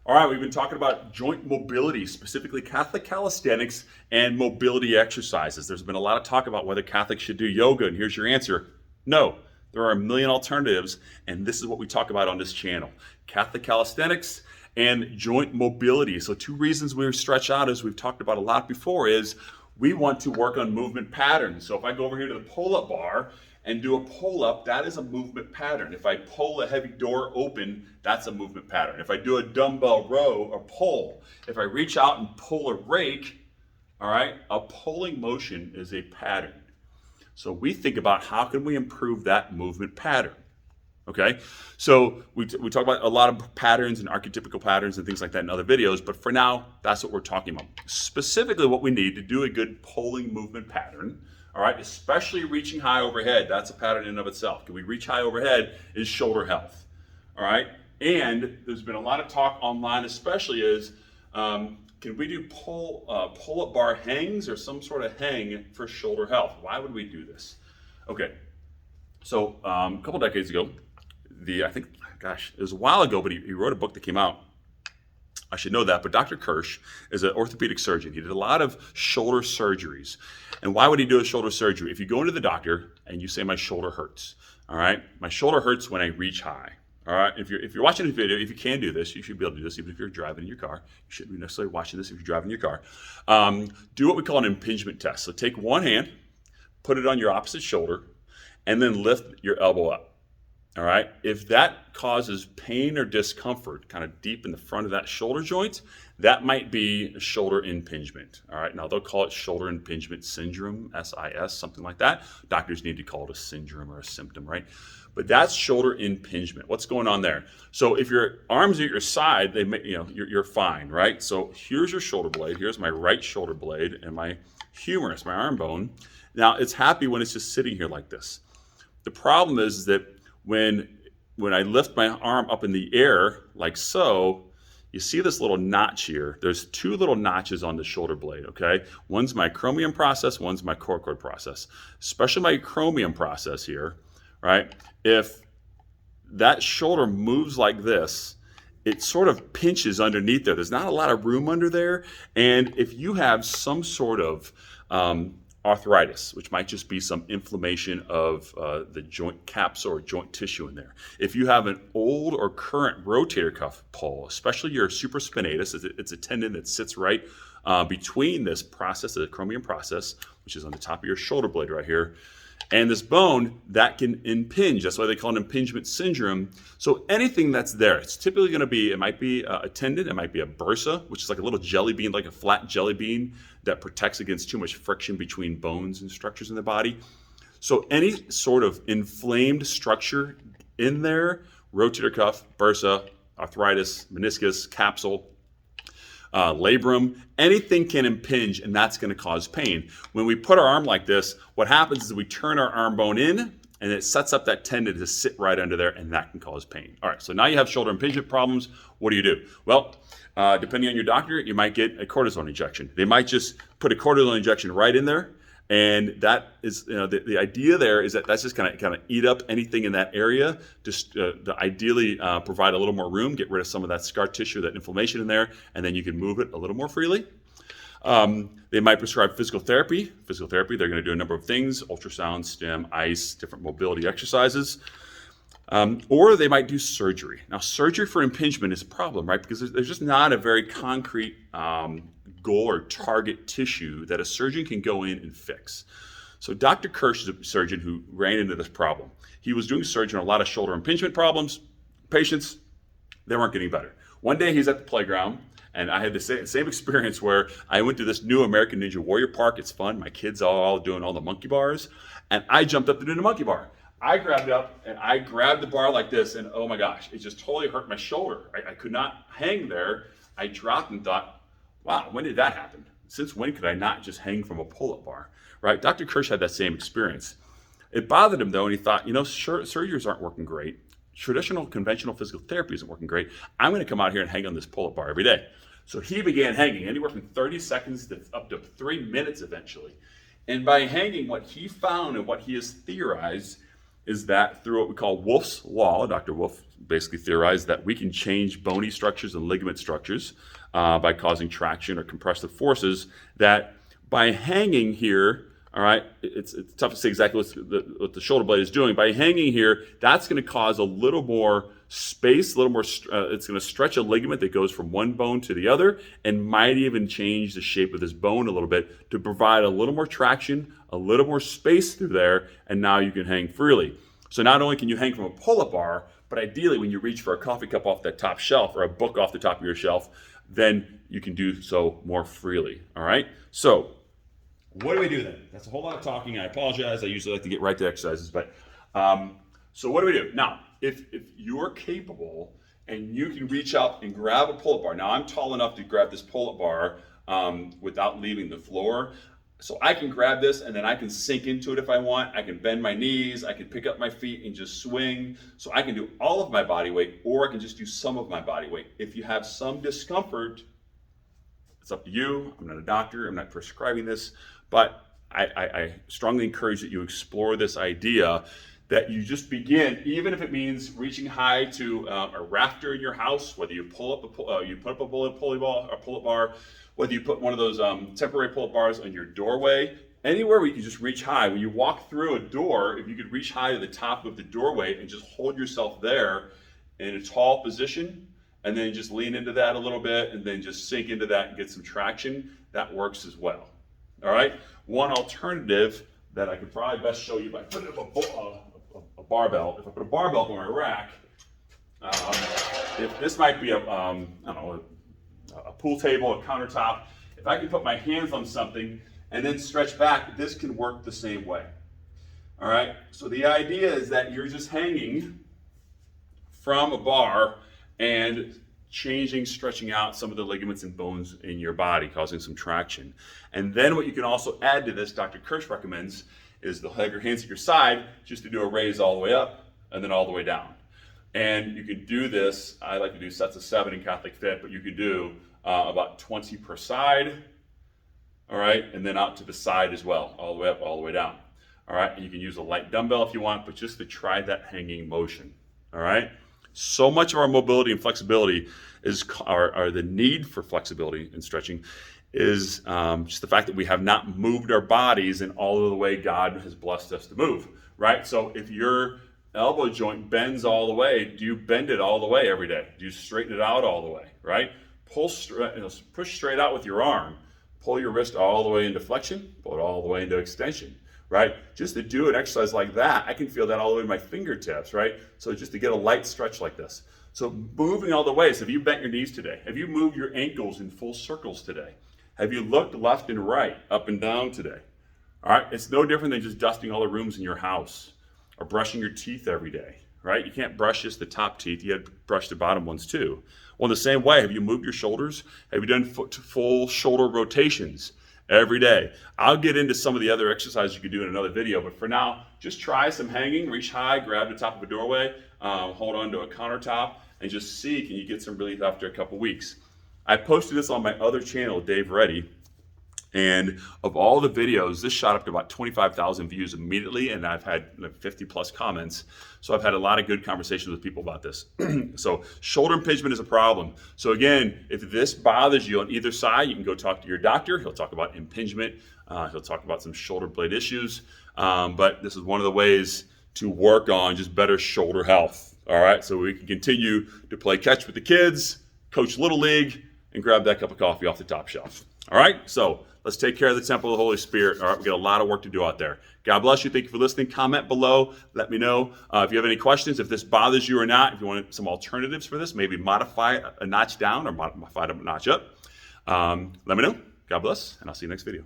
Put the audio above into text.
All right, we've been talking about joint mobility, specifically Catholic calisthenics and mobility exercises. There's been a lot of talk about whether Catholics should do yoga, and here's your answer. No, there are a million alternatives, and this is what we talk about on this channel. Catholic calisthenics and joint mobility. So two reasons we stretch out, as we've talked about a lot before, is we want to work on movement patterns. So if I go over here to the pull-up bar and do a pull-up, that is a movement pattern. If I pull a heavy door open, that's a movement pattern. If I do a dumbbell row or pull, if I reach out and pull a rake, all right, a pulling motion is a pattern. So we think about how can we improve that movement pattern, okay? So we talk about a lot of patterns and archetypical patterns and things like that in other videos, but for now, that's what we're talking about. Specifically what we need to do a good pulling movement pattern, all right, especially reaching high overhead. That's a pattern in and of itself. Can we reach high overhead is shoulder health, all right? And there's been a lot of talk online, especially is, can we do pull-up bar hangs or some sort of hang for shoulder health? Why would we do this? Okay, so a couple decades ago, it was a while ago, but he wrote a book that came out. I should know that, but Dr. Kirsch is an orthopedic surgeon. He did a lot of shoulder surgeries. And why would he do a shoulder surgery? If you go into the doctor and you say, my shoulder hurts, all right? My shoulder hurts when I reach high, all right? If you're watching this video, if you can do this, you should be able to do this even if you're driving in your car. You shouldn't be necessarily watching this if you're driving in your car. Do what we call an impingement test. So take one hand, put it on your opposite shoulder, and then lift your elbow up. All right, if that causes pain or discomfort kind of deep in the front of that shoulder joint, that might be a shoulder impingement. All right, now they'll call it shoulder impingement syndrome, SIS, something like that. Doctors need to call it a syndrome or a symptom, right? But that's shoulder impingement. What's going on there? So if your arms are at your side, you're fine, right? So here's your shoulder blade. Here's my right shoulder blade and my humerus, my arm bone. Now it's happy when it's just sitting here like this. The problem is that when I lift my arm up in the air like so, you see this little notch here. There's two little notches on the shoulder blade, okay? One's my acromion process, one's my coracoid process. Especially my acromion process here, right? If that shoulder moves like this, it sort of pinches underneath there. There's not a lot of room under there. And if you have some sort of arthritis, which might just be some inflammation of the joint capsule or joint tissue in there. If you have an old or current rotator cuff pull, especially your supraspinatus, it's a tendon that sits right between this process, the acromion process, which is on the top of your shoulder blade right here, and this bone, that can impinge. That's why they call it impingement syndrome. So anything that's there, it's typically going to be, it might be a tendon, it might be a bursa, which is like a little jelly bean, like a flat jelly bean that protects against too much friction between bones and structures in the body. So any sort of inflamed structure in there, rotator cuff, bursa, arthritis, meniscus, capsule, labrum, anything can impinge, and that's going to cause pain. When we put our arm like this, what happens is we turn our arm bone in, and it sets up that tendon to sit right under there, and that can cause pain. All right, so now you have shoulder impingement problems. What do? Well, depending on your doctor, you might get a cortisone injection. They might just put a cortisone injection right in there, and that is, the idea there is that that's just kind of eat up anything in that area, just to ideally provide a little more room, get rid of some of that scar tissue, that inflammation in there, and then you can move it a little more freely. They might prescribe physical therapy. They're going to do a number of things: ultrasound, stim, ice, different mobility exercises. Or they might do surgery. Now, surgery for impingement is a problem, right? Because there's just not a very concrete goal or target tissue that a surgeon can go in and fix. So Dr. Kirsch is a surgeon who ran into this problem. He was doing surgery on a lot of shoulder impingement patients. They weren't getting better. One day he's at the playground, and I had the same experience where I went to this new American Ninja Warrior park. It's fun. My kids are all doing all the monkey bars, and I jumped up to do the monkey bar. I grabbed it up and I grabbed the bar like this, and oh my gosh, it just totally hurt my shoulder. I could not hang there. I dropped and thought, wow, when did that happen? Since when could I not just hang from a pull-up bar, right? Dr. Kirsch had that same experience. It bothered him though, and he thought, surgeries aren't working great. Traditional conventional physical therapy isn't working great. I'm going to come out here and hang on this pull-up bar every day. So he began hanging anywhere from 30 seconds to up to 3 minutes eventually. And by hanging, what he found and what he has theorized is that through what we call Wolff's Law, Dr. Wolff basically theorized that we can change bony structures and ligament structures by causing traction or compressive forces, that by hanging here, all right, it's tough to say exactly what the shoulder blade is doing. By hanging here, that's going to cause a little more space, a little more, it's going to stretch a ligament that goes from one bone to the other, and might even change the shape of this bone a little bit to provide a little more traction, a little more space through there, and now you can hang freely. So not only can you hang from a pull-up bar, but ideally when you reach for a coffee cup off that top shelf or a book off the top of your shelf, then you can do so more freely, all right? So what do we do then? That's a whole lot of talking. I apologize. I usually like to get right to exercises, but so what do we do? Now, if you're capable and you can reach up and grab a pull-up bar. Now, I'm tall enough to grab this pull-up bar without leaving the floor. So I can grab this and then I can sink into it if I want. I can bend my knees. I can pick up my feet and just swing. So I can do all of my body weight, or I can just do some of my body weight. If you have some discomfort, it's up to you. I'm not a doctor. I'm not prescribing this. But I strongly encourage that you explore this idea that you just begin, even if it means reaching high to a rafter in your house, whether you pull up you put up a pull-up bar, whether you put one of those temporary pull-up bars on your doorway, anywhere where you can just reach high. When you walk through a door, if you could reach high to the top of the doorway and just hold yourself there in a tall position, and then just lean into that a little bit, and then just sink into that and get some traction, that works as well. All right, one alternative that I could probably best show you by putting up a barbell. If I put a barbell on my rack, if this might be I don't know, a pool table, a countertop, if I can put my hands on something and then stretch back, this can work the same way. All right, so the idea is that you're just hanging from a bar and stretching out some of the ligaments and bones in your body, causing some traction. And then what you can also add to this, Dr. Kirsch recommends, is to have your hands at your side just to do a raise all the way up and then all the way down. And you can do this, I like to do sets of 7 in Catholic Fit, but you could do about 20 per side, all right, and then out to the side as well, all the way up, all the way down. All right, and you can use a light dumbbell if you want, but just to try that hanging motion, all right? So much of our mobility and flexibility are the need for flexibility and stretching is just the fact that we have not moved our bodies in all of the way God has blessed us to move, right? So if your elbow joint bends all the way, do you bend it all the way every day? Do you straighten it out all the way, right? Push straight out with your arm. Pull your wrist all the way into flexion, pull it all the way into extension, right? Just to do an exercise like that, I can feel that all the way to my fingertips, right? So just to get a light stretch like this. So moving all the way. So have you bent your knees today? Have you moved your ankles in full circles today? Have you looked left and right, up and down today? All right, it's no different than just dusting all the rooms in your house or brushing your teeth every day, right? You can't brush just the top teeth, you have to brush the bottom ones too. Well, in the same way, have you moved your shoulders? Have you done full shoulder rotations every day? I'll get into some of the other exercises you could do in another video, but for now, just try some hanging, reach high, grab the top of a doorway, hold on to a countertop, and just see, can you get some relief after a couple weeks? I posted this on my other channel, Dave Reddy, and of all the videos, this shot up to about 25,000 views immediately, and I've had 50 plus comments. So I've had a lot of good conversations with people about this. So shoulder impingement is a problem. So again, if this bothers you on either side, you can go talk to your doctor. He'll talk about impingement. He'll talk about some shoulder blade issues. But this is one of the ways to work on just better shoulder health. All right, so we can continue to play catch with the kids, coach Little League, and grab that cup of coffee off the top shelf. All right, so let's take care of the temple of the Holy Spirit. All right, we've got a lot of work to do out there. God bless you. Thank you for listening. Comment below. Let me know if you have any questions, if this bothers you or not, if you want some alternatives for this, maybe modify it a notch down or modify it a notch up. Let me know. God bless, and I'll see you next video.